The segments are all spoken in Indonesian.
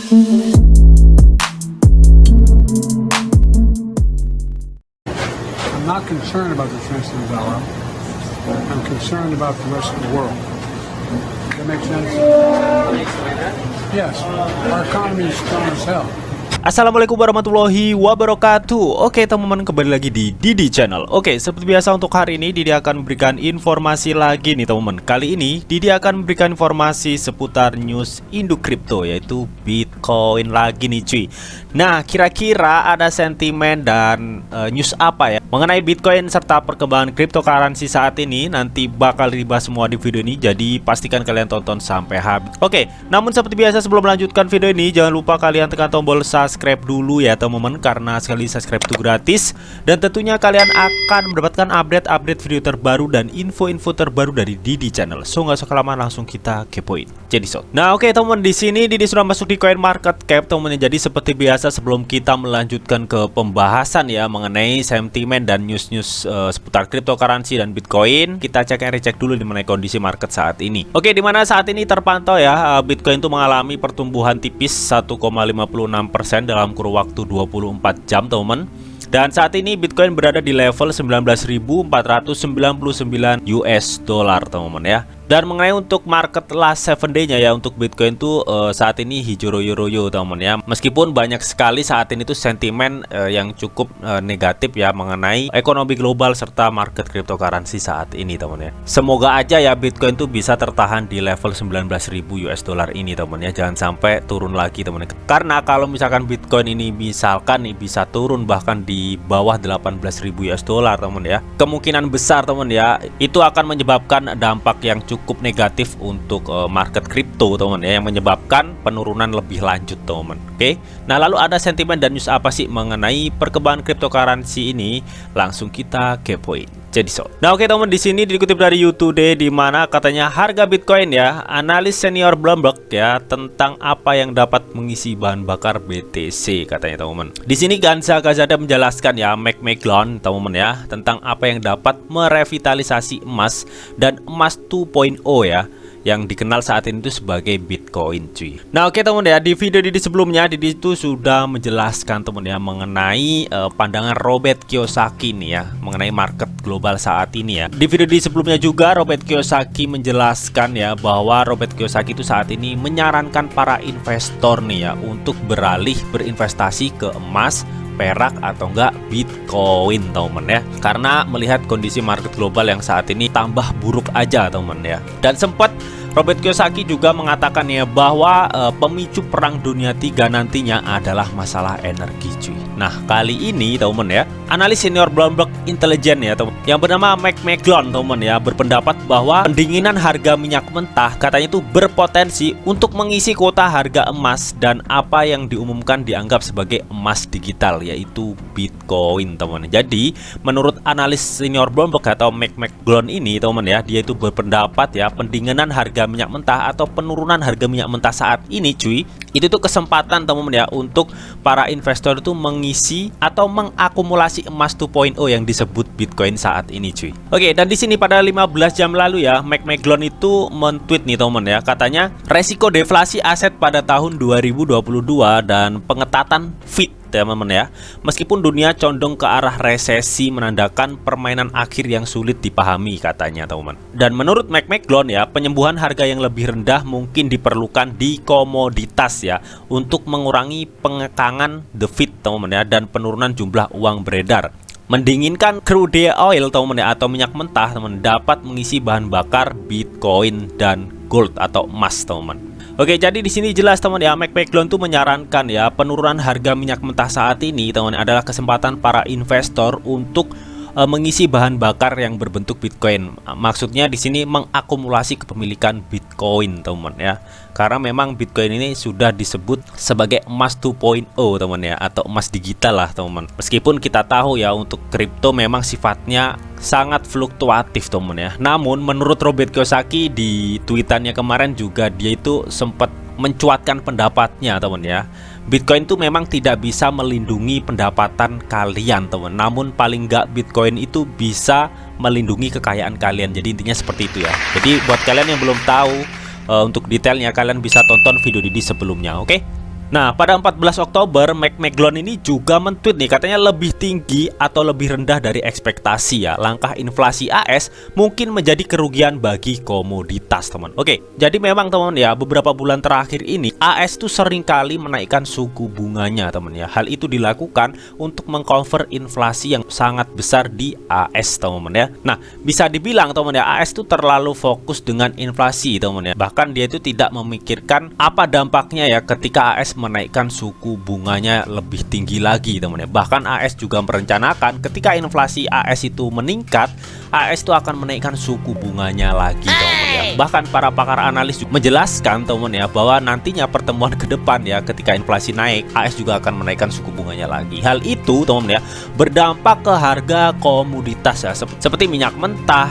I'm not concerned about the Tennessee dollar. I'm concerned about the rest of the world. That makes sense? Yes, our economy is strong as hell. Assalamualaikum warahmatullahi wabarakatuh. Oke teman-teman, kembali lagi di Didi Channel. Oke, seperti biasa untuk hari ini Didi akan memberikan informasi lagi nih teman-teman. Kali ini Didi akan memberikan informasi seputar news induk kripto, yaitu Bitcoin lagi nih cuy. Nah, kira-kira ada sentimen dan news apa ya mengenai Bitcoin serta perkembangan cryptocurrency saat ini? Nanti bakal dibahas semua di video ini, jadi pastikan kalian tonton sampai habis. Oke, namun seperti biasa sebelum melanjutkan video ini, jangan lupa kalian tekan tombol subscribe dulu ya teman-teman, karena sekali subscribe itu gratis dan tentunya kalian akan mendapatkan update-update video terbaru dan info-info terbaru dari Didi Channel. So nggak usah kelamaan, langsung kita kepoin. Jadi nah oke teman-teman, di sini Didi sudah masuk di CoinMarketCap teman-teman. Jadi seperti biasa sebelum kita melanjutkan ke pembahasan ya mengenai sentimen dan news-news seputar cryptocurrency dan Bitcoin, kita cek and recheck dulu mengenai kondisi market saat ini. Oke, di mana saat ini terpantau ya Bitcoin itu mengalami pertumbuhan tipis 1,56% dalam kurun waktu 24 jam teman-teman. Dan saat ini Bitcoin berada di level 19.499 US dollar teman-teman ya. Dan mengenai untuk market last 7 day-nya ya untuk Bitcoin tuh saat ini hijau royo-royo teman-teman ya. Meskipun banyak sekali saat ini tuh sentimen yang cukup negatif ya mengenai ekonomi global serta market cryptocurrency saat ini teman-teman ya. Semoga aja ya Bitcoin tuh bisa tertahan di level 19.000 US dollar ini teman-teman ya. Jangan sampai turun lagi teman-teman. Karena kalau misalkan Bitcoin ini misalkan nih bisa turun bahkan di bawah 18.000 US dollar teman-teman ya, kemungkinan besar teman-teman ya itu akan menyebabkan dampak yang cukup negatif untuk market kripto teman ya, yang menyebabkan penurunan lebih lanjut teman. Oke, nah lalu ada sentimen dan news apa sih mengenai perkembangan cryptocurrency ini? Langsung kita kepoin. Jadi nah oke teman, di sini dikutip dari U-Today di mana katanya harga Bitcoin ya, analis senior Bloomberg ya tentang apa yang dapat mengisi bahan bakar BTC katanya teman-teman. Di sini Ganza Gazada menjelaskan ya, McMahon teman-teman ya, tentang apa yang dapat merevitalisasi emas dan emas 2.0 ya, yang dikenal saat ini itu sebagai Bitcoin cuy. Nah oke teman ya, di video Didi sebelumnya Didi itu sudah menjelaskan teman ya mengenai pandangan Robert Kiyosaki nih ya mengenai market global saat ini ya. Di video Didi sebelumnya juga Robert Kiyosaki menjelaskan ya bahwa Robert Kiyosaki itu saat ini menyarankan para investor nih ya untuk beralih berinvestasi ke emas, perak atau enggak Bitcoin teman ya, karena melihat kondisi market global yang saat ini tambah buruk aja teman ya. Dan sempat Robert Kiyosaki juga mengatakan ya bahwa pemicu perang dunia 3 nantinya adalah masalah energi cuy. Nah kali ini teman ya, analis senior Bloomberg Intelligence ya teman, yang bernama McMahon teman ya, berpendapat bahwa pendinginan harga minyak mentah katanya itu berpotensi untuk mengisi kuota harga emas dan apa yang diumumkan dianggap sebagai emas digital, yaitu Bitcoin teman. Jadi menurut analis senior Bloomberg atau McMahon ini teman ya, dia itu berpendapat ya pendinginan harga minyak mentah atau penurunan harga minyak mentah saat ini cuy, itu tuh kesempatan teman ya untuk para investor itu mengisi atau mengakumulasi emas 2.0 yang disebut Bitcoin saat ini cuy. Oke, dan di sini pada 15 jam lalu ya, McMahon itu men-tweet nih teman ya, katanya resiko deflasi aset pada tahun 2022 dan pengetatan Fed teman-teman ya, meskipun dunia condong ke arah resesi menandakan permainan akhir yang sulit dipahami katanya teman-teman. Dan menurut McMahon ya, penyembuhan harga yang lebih rendah mungkin diperlukan di komoditas ya untuk mengurangi pengekangan the Fed teman-teman ya, dan penurunan jumlah uang beredar. Mendinginkan crude oil teman-teman ya, atau minyak mentah teman, dapat mengisi bahan bakar Bitcoin dan gold atau emas teman-teman. Oke, jadi di sini jelas teman ya, McMahon tuh menyarankan ya penurunan harga minyak mentah saat ini teman adalah kesempatan para investor untuk mengisi bahan bakar yang berbentuk Bitcoin. Maksudnya di sini mengakumulasi kepemilikan Bitcoin teman ya. Karena memang Bitcoin ini sudah disebut sebagai emas 2.0 teman ya, atau emas digital lah teman. Meskipun kita tahu ya untuk kripto memang sifatnya sangat fluktuatif teman ya. Namun menurut Robert Kiyosaki di tweetannya kemarin juga dia itu sempat mencuatkan pendapatnya teman ya. Bitcoin itu memang tidak bisa melindungi pendapatan kalian teman, namun paling nggak Bitcoin itu bisa melindungi kekayaan kalian. Jadi intinya seperti itu ya. Jadi buat kalian yang belum tahu untuk detailnya, kalian bisa tonton video Didi sebelumnya, oke? Nah, pada 14 Oktober, McMahon ini juga men-tweet nih, katanya lebih tinggi atau lebih rendah dari ekspektasi ya. Langkah inflasi AS mungkin menjadi kerugian bagi komoditas, teman. Oke, jadi memang teman ya, beberapa bulan terakhir ini AS tuh sering kali menaikkan suku bunganya, teman ya. Hal itu dilakukan untuk mengcover inflasi yang sangat besar di AS, teman ya. Nah, bisa dibilang teman ya, AS tuh terlalu fokus dengan inflasi, teman ya. Bahkan dia itu tidak memikirkan apa dampaknya ya ketika AS menaikkan suku bunganya lebih tinggi lagi, teman ya. Bahkan AS juga merencanakan ketika inflasi AS itu meningkat, AS itu akan menaikkan suku bunganya lagi, teman ya. Bahkan para pakar analis juga menjelaskan, teman ya, bahwa nantinya pertemuan ke depan ya, ketika inflasi naik, AS juga akan menaikkan suku bunganya lagi. Hal itu, teman ya, berdampak ke harga komoditas ya, seperti minyak mentah,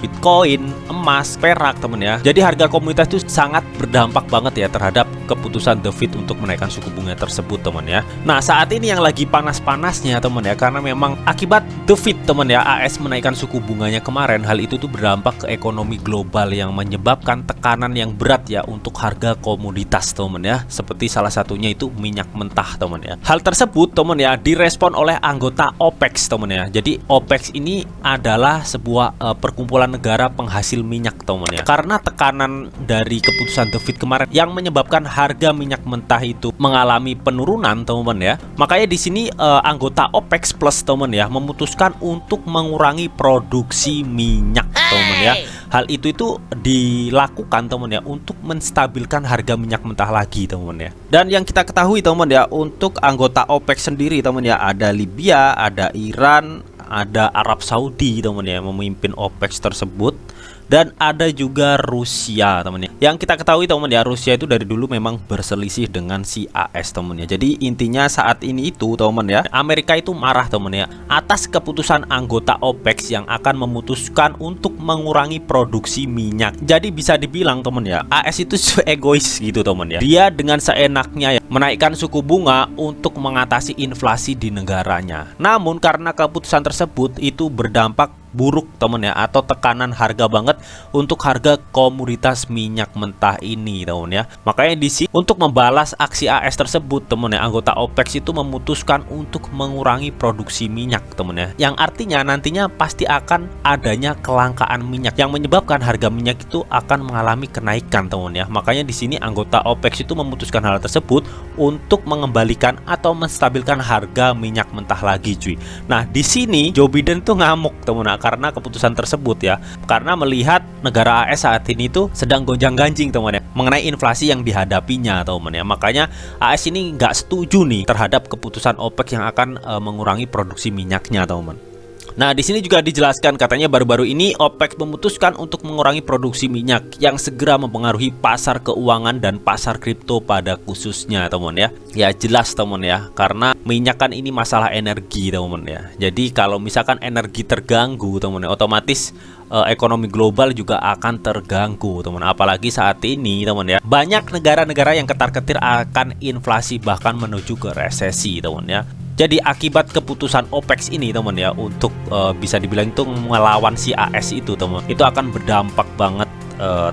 Bitcoin, emas, perak, temen ya. Jadi harga komoditas itu sangat berdampak banget ya terhadap keputusan The Fed untuk menaikkan suku bunga tersebut, teman ya. Nah, saat ini yang lagi panas-panasnya, teman ya, karena memang akibat The Fed, teman ya, AS menaikkan suku bunganya kemarin. Hal itu tuh berdampak ke ekonomi global yang menyebabkan tekanan yang berat ya untuk harga komoditas, teman ya. Seperti salah satunya itu minyak mentah, teman ya. Hal tersebut, teman ya, direspon oleh anggota OPEC, teman ya. Jadi OPEC ini adalah sebuah perkumpulan negara penghasil minyak, teman ya. Karena tekanan dari keputusan The Fed kemarin yang menyebabkan harga minyak mentah itu mengalami penurunan, teman ya. Makanya di sini anggota OPEC Plus, teman ya, memutuskan untuk mengurangi produksi minyak, teman ya. Hal itu dilakukan, teman ya, untuk menstabilkan harga minyak mentah lagi, teman ya. Dan yang kita ketahui, teman ya, untuk anggota OPEC sendiri, teman ya, ada Libya, ada Iran, ada Arab Saudi, teman ya, memimpin OPEC tersebut. Dan ada juga Rusia, teman ya. Yang kita ketahui, teman ya, Rusia itu dari dulu memang berselisih dengan si AS, teman ya. Jadi intinya saat ini itu, teman ya, Amerika itu marah, teman ya, atas keputusan anggota OPEC yang akan memutuskan untuk mengurangi produksi minyak. Jadi bisa dibilang, teman ya, AS itu egois gitu, teman ya. Dia dengan seenaknya ya menaikkan suku bunga untuk mengatasi inflasi di negaranya. Namun karena keputusan tersebut itu berdampak buruk, teman ya, atau tekanan harga banget untuk harga komoditas minyak mentah ini, teman ya. Makanya di sini untuk membalas aksi AS tersebut, teman ya, anggota OPEC itu memutuskan untuk mengurangi produksi minyak, teman ya. Yang artinya nantinya pasti akan adanya kelangkaan minyak yang menyebabkan harga minyak itu akan mengalami kenaikan, teman ya. Makanya di sini anggota OPEC itu memutuskan hal tersebut untuk mengembalikan atau menstabilkan harga minyak mentah lagi, cuy. Nah, di sini Joe Biden tuh ngamuk, teman ya, karena keputusan tersebut ya, karena melihat negara AS saat ini tuh sedang gonjang-ganjing, teman ya, mengenai inflasi yang dihadapinya, teman ya. Makanya AS ini nggak setuju nih terhadap keputusan OPEC yang akan mengurangi produksi minyaknya, teman. Nah, di sini juga dijelaskan, katanya baru-baru ini OPEC memutuskan untuk mengurangi produksi minyak yang segera mempengaruhi pasar keuangan dan pasar kripto pada khususnya, teman ya. Ya jelas, teman ya, karena minyak kan ini masalah energi, teman ya. Jadi kalau misalkan energi terganggu, teman ya, otomatis ekonomi global juga akan terganggu, teman. Apalagi saat ini, teman ya, banyak negara-negara yang ketar-ketir akan inflasi bahkan menuju ke resesi, teman ya. Jadi akibat keputusan OPEC ini, teman ya, untuk bisa dibilang itu melawan si AS itu, teman, itu akan berdampak banget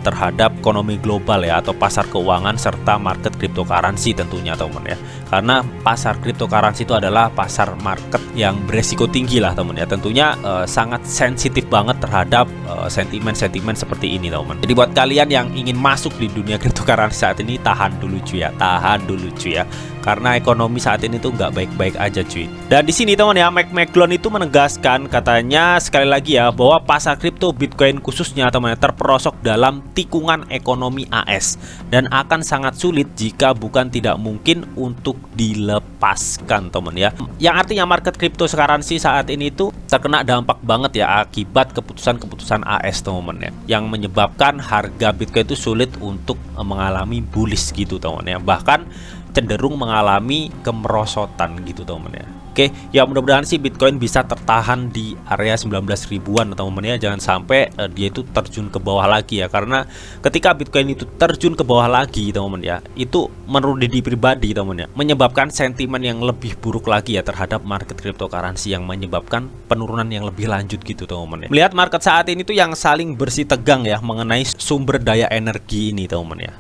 terhadap ekonomi global ya, atau pasar keuangan serta market cryptocurrency tentunya, teman ya. Karena pasar cryptocurrency itu adalah pasar market yang beresiko tinggi lah, teman ya. Tentunya sangat sensitif banget terhadap sentimen-sentimen seperti ini, teman. Jadi buat kalian yang ingin masuk di dunia cryptocurrency saat ini, tahan dulu cuy ya, tahan dulu cuy ya. Karena ekonomi saat ini tuh nggak baik-baik aja, cuy. Dan di sini, teman ya, McMahon itu menegaskan, katanya sekali lagi ya, bahwa pasar kripto Bitcoin khususnya, teman ya, terperosok dalam tikungan ekonomi AS dan akan sangat sulit jika bukan tidak mungkin untuk dilepaskan, teman ya. Yang artinya market cryptocurrency saat ini tuh terkena dampak banget ya akibat keputusan-keputusan AS, teman ya, yang menyebabkan harga Bitcoin itu sulit untuk mengalami bullish gitu, teman ya. Bahkan cenderung mengalami kemerosotan gitu, teman ya. Oke, ya mudah-mudahan sih Bitcoin bisa tertahan di area 19 ribuan, teman ya. Jangan sampai dia itu terjun ke bawah lagi ya, karena ketika Bitcoin itu terjun ke bawah lagi, teman ya, itu menurut Didi pribadi, teman ya, menyebabkan sentimen yang lebih buruk lagi ya terhadap market cryptocurrency, yang menyebabkan penurunan yang lebih lanjut gitu, teman ya. Melihat market saat ini tuh yang saling bersih tegang ya mengenai sumber daya energi ini, teman ya.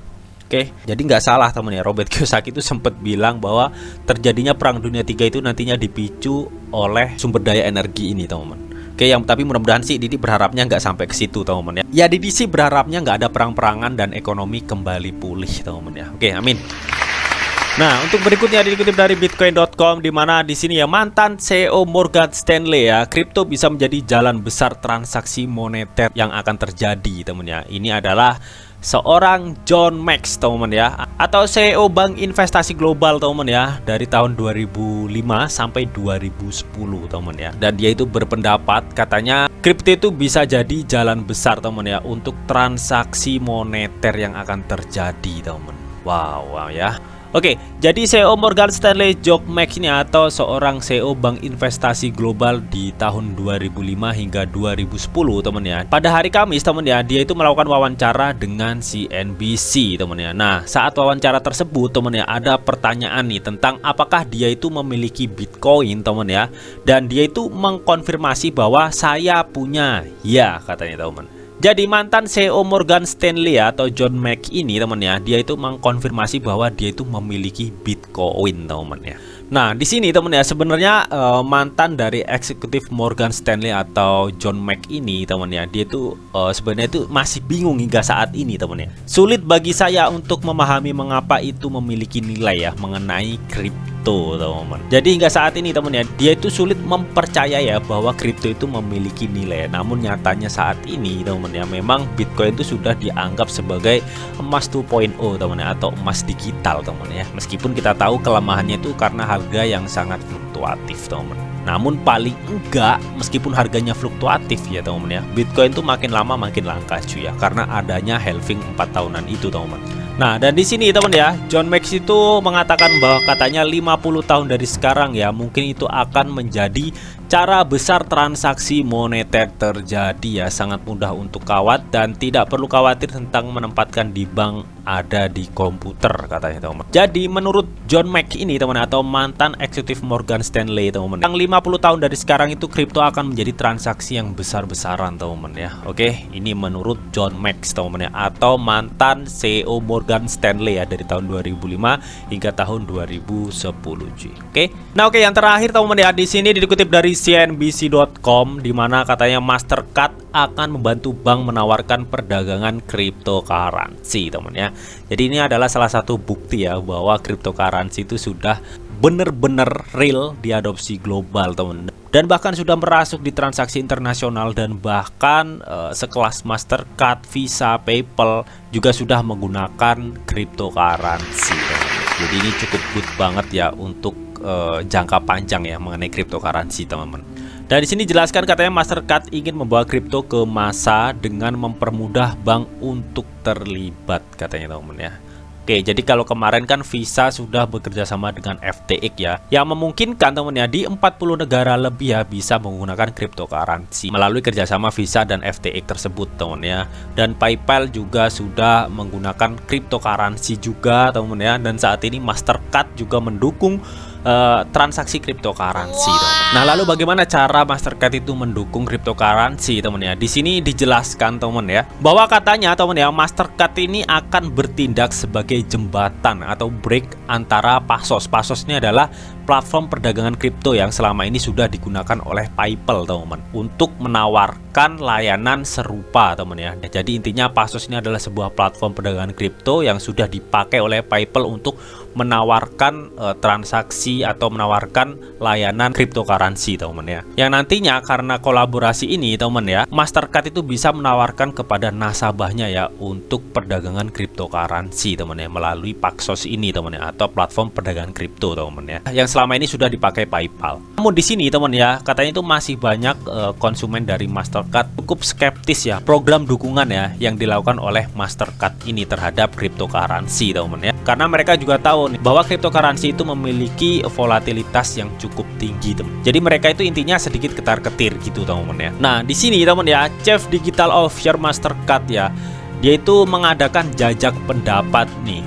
Oke, jadi nggak salah teman ya, Robert Kiyosaki itu sempat bilang bahwa terjadinya Perang Dunia III itu nantinya dipicu oleh sumber daya energi ini, teman-teman. Oke, yang tapi mudah-mudahan sih Didi berharapnya nggak sampai ke situ, teman-teman ya. Ya Didi sih berharapnya nggak ada perang-perangan dan ekonomi kembali pulih, teman-teman ya. Oke, amin. Nah, untuk berikutnya dikutip dari bitcoin.com, di mana di sini ya mantan CEO Morgan Stanley ya, kripto bisa menjadi jalan besar transaksi moneter yang akan terjadi, teman ya. Ini adalah seorang John Max, teman ya, atau CEO Bank Investasi Global, teman ya, dari tahun 2005 sampai 2010, teman ya. Dan dia itu berpendapat katanya kripto itu bisa jadi jalan besar, teman ya, untuk transaksi moneter yang akan terjadi, teman. Wow ya. Oke, jadi CEO Morgan Stanley John Max ini atau seorang CEO Bank Investasi Global di tahun 2005 hingga 2010, teman ya. Pada hari Kamis, teman ya, dia itu melakukan wawancara dengan CNBC, teman ya. Nah, saat wawancara tersebut, teman ya, ada pertanyaan nih tentang apakah dia itu memiliki Bitcoin, teman ya. Dan dia itu mengkonfirmasi bahwa saya punya, ya katanya, teman. Jadi mantan CEO Morgan Stanley atau John Max ini, teman ya, dia itu mengkonfirmasi bahwa dia itu memiliki Bitcoin, teman ya. Nah, di sini teman ya, sebenarnya mantan dari eksekutif Morgan Stanley atau John Max ini, teman ya, dia itu sebenarnya itu masih bingung hingga saat ini, teman ya. Sulit bagi saya untuk memahami mengapa itu memiliki nilai ya mengenai kripto, teman. Jadi hingga saat ini, teman ya, dia itu sulit mempercayai ya bahwa kripto itu memiliki nilai. Namun nyatanya saat ini, teman ya, memang Bitcoin itu sudah dianggap sebagai emas 2.0, teman ya, atau emas digital, teman ya. Meskipun kita tahu kelemahannya itu karena harga yang sangat fluktuatif, teman. Namun paling enggak, meskipun harganya fluktuatif ya, teman ya, Bitcoin itu makin lama makin langka cuy ya, karena adanya halving 4 tahunan itu, teman. Nah, dan di sini teman ya, John Max itu mengatakan bahwa katanya 50 tahun dari sekarang ya, mungkin itu akan menjadi cara besar transaksi moneter terjadi ya, sangat mudah untuk kawat dan tidak perlu khawatir tentang menempatkan di bank, ada di komputer katanya, teman. Jadi menurut John Max ini, teman, atau mantan eksekutif Morgan Stanley, teman, yang 50 tahun dari sekarang itu kripto akan menjadi transaksi yang besar-besaran, teman ya. Oke, ini menurut John Max, teman ya, atau mantan CEO Morgan Stanley ya, dari tahun 2005 hingga tahun 2010 cuy. Oke. Nah, oke, yang terakhir, teman ya, di sini dikutip dari CNBC.com, di mana katanya Mastercard akan membantu bank menawarkan perdagangan cryptocurrency, teman ya. Jadi ini adalah salah satu bukti ya bahwa cryptocurrency itu sudah benar-benar real diadopsi global, teman. Dan bahkan sudah merasuk di transaksi internasional, dan bahkan sekelas Mastercard, Visa, PayPal juga sudah menggunakan cryptocurrency, teman. Jadi ini cukup good banget ya untuk jangka panjang ya mengenai cryptocurrency, teman-teman. Dan di sini jelaskan katanya Mastercard ingin membawa kripto ke masa dengan mempermudah bank untuk terlibat, katanya, teman ya. Oke, jadi kalau kemarin kan Visa sudah bekerja sama dengan FTX ya, yang memungkinkan, teman ya, di 40 negara lebih ya bisa menggunakan cryptocurrency melalui kerjasama Visa dan FTX tersebut, teman ya. Dan PayPal juga sudah menggunakan cryptocurrency juga, teman ya. Dan saat ini Mastercard juga mendukung transaksi cryptocurrency, teman. Nah, lalu bagaimana cara Mastercard itu mendukung cryptocurrency, teman ya? Di sini dijelaskan, teman ya, bahwa katanya, teman ya, Mastercard ini akan bertindak sebagai jembatan atau break antara Paxos. Paxos ini adalah platform perdagangan kripto yang selama ini sudah digunakan oleh PayPal, teman, untuk menawarkan layanan serupa, teman ya. Jadi intinya Paxos ini adalah sebuah platform perdagangan kripto yang sudah dipakai oleh PayPal untuk menawarkan transaksi atau menawarkan layanan cryptocurrency, teman ya. Yang nantinya karena kolaborasi ini, teman ya, Mastercard itu bisa menawarkan kepada nasabahnya ya untuk perdagangan cryptocurrency, teman ya, melalui Paxos ini, teman ya, atau platform perdagangan kripto, teman ya, yang selama ini sudah dipakai PayPal. Namun di sini, teman ya, katanya itu masih banyak konsumen dari Mastercard cukup skeptis ya program dukungan ya yang dilakukan oleh Mastercard ini terhadap cryptocurrency, teman ya. Karena mereka juga tahu nih bahwa cryptocurrency itu memiliki volatilitas yang cukup tinggi, teman. Jadi mereka itu intinya sedikit ketar-ketir gitu, teman ya. Nah, di sini, teman ya, Chief Digital Officer Mastercard ya, dia itu mengadakan jajak pendapat nih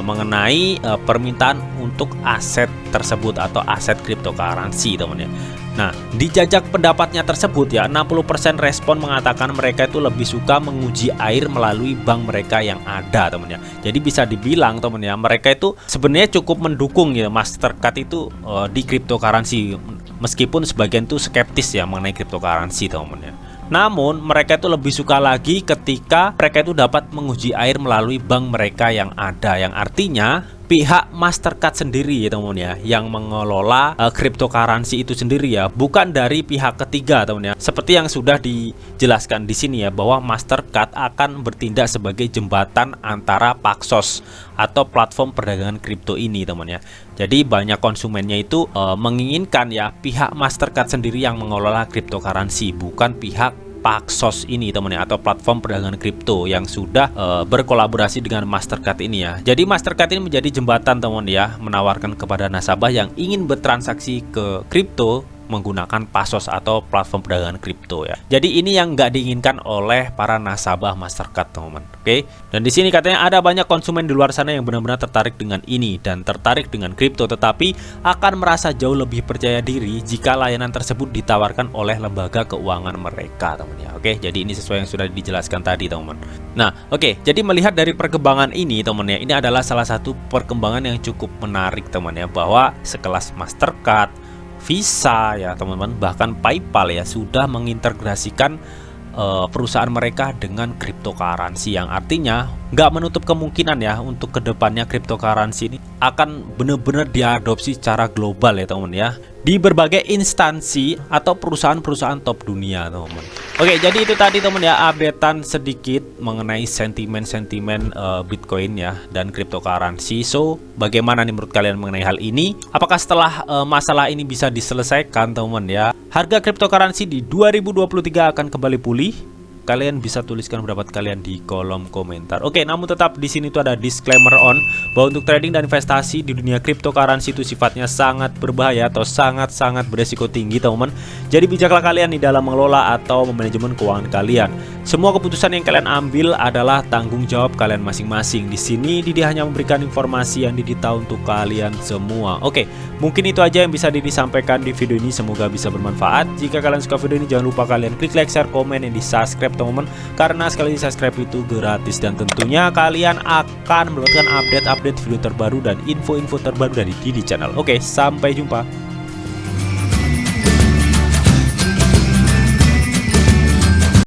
mengenai permintaan untuk aset tersebut atau aset cryptocurrency, teman ya. Nah, di jajak pendapatnya tersebut ya, 60% respon mengatakan mereka itu lebih suka menguji air melalui bank mereka yang ada, teman ya. Jadi bisa dibilang, teman ya, mereka itu sebenarnya cukup mendukung ya Mastercard itu di cryptocurrency, meskipun sebagian itu skeptis ya mengenai cryptocurrency, teman ya. Namun mereka itu lebih suka lagi ketika mereka itu dapat menguji air melalui bank mereka yang ada, yang artinya pihak Mastercard sendiri ya teman ya yang mengelola cryptocurrency itu sendiri ya, bukan dari pihak ketiga, teman ya. Seperti yang sudah dijelaskan di sini ya, bahwa Mastercard akan bertindak sebagai jembatan antara Paxos atau platform perdagangan kripto ini, teman ya. Jadi banyak konsumennya itu menginginkan ya pihak Mastercard sendiri yang mengelola cryptocurrency, bukan pihak Paxos ini, teman ya, atau platform perdagangan kripto yang sudah berkolaborasi dengan Mastercard ini ya. Jadi Mastercard ini menjadi jembatan, teman ya, menawarkan kepada nasabah yang ingin bertransaksi ke kripto menggunakan Paxos atau platform perdagangan kripto ya. Jadi ini yang nggak diinginkan oleh para nasabah Mastercard, teman-teman. Oke. Dan di sini katanya ada banyak konsumen di luar sana yang benar-benar tertarik dengan ini dan tertarik dengan kripto, tetapi akan merasa jauh lebih percaya diri jika layanan tersebut ditawarkan oleh lembaga keuangan mereka, teman ya. Oke. Jadi ini sesuai yang sudah dijelaskan tadi, teman. Nah, oke. Jadi melihat dari perkembangan ini, teman ya, ini adalah salah satu perkembangan yang cukup menarik, teman ya, bahwa sekelas Mastercard, Visa ya teman-teman, bahkan PayPal ya sudah mengintegrasikan perusahaan mereka dengan cryptocurrency, yang artinya nggak menutup kemungkinan ya untuk kedepannya cryptocurrency ini akan benar-benar diadopsi secara global ya teman ya, di berbagai instansi atau perusahaan-perusahaan top dunia, teman. Oke, jadi itu tadi teman ya updatean sedikit mengenai sentimen-sentimen Bitcoin ya dan cryptocurrency. So, bagaimana nih menurut kalian mengenai hal ini? Apakah setelah masalah ini bisa diselesaikan, teman ya, harga cryptocurrency di 2023 akan kembali pulih? Kalian bisa tuliskan pendapat kalian di kolom komentar. Oke, namun tetap di sini tuh ada disclaimer on bahwa untuk trading dan investasi di dunia cryptocurrency itu sifatnya sangat berbahaya atau sangat-sangat beresiko tinggi, teman-teman. Jadi bijaklah kalian di dalam mengelola atau memanajemen keuangan kalian. Semua keputusan yang kalian ambil adalah tanggung jawab kalian masing-masing. Di sini Didi hanya memberikan informasi yang Didi tahu untuk kalian semua. Oke, mungkin itu aja yang bisa Didi sampaikan di video ini. Semoga bisa bermanfaat. Jika kalian suka video ini, jangan lupa kalian klik like, share, komen, dan di subscribe, teman-teman, karena sekali di subscribe itu gratis, dan tentunya kalian akan mendapatkan update-update video terbaru dan info-info terbaru dari Didi Channel. Oke, sampai jumpa.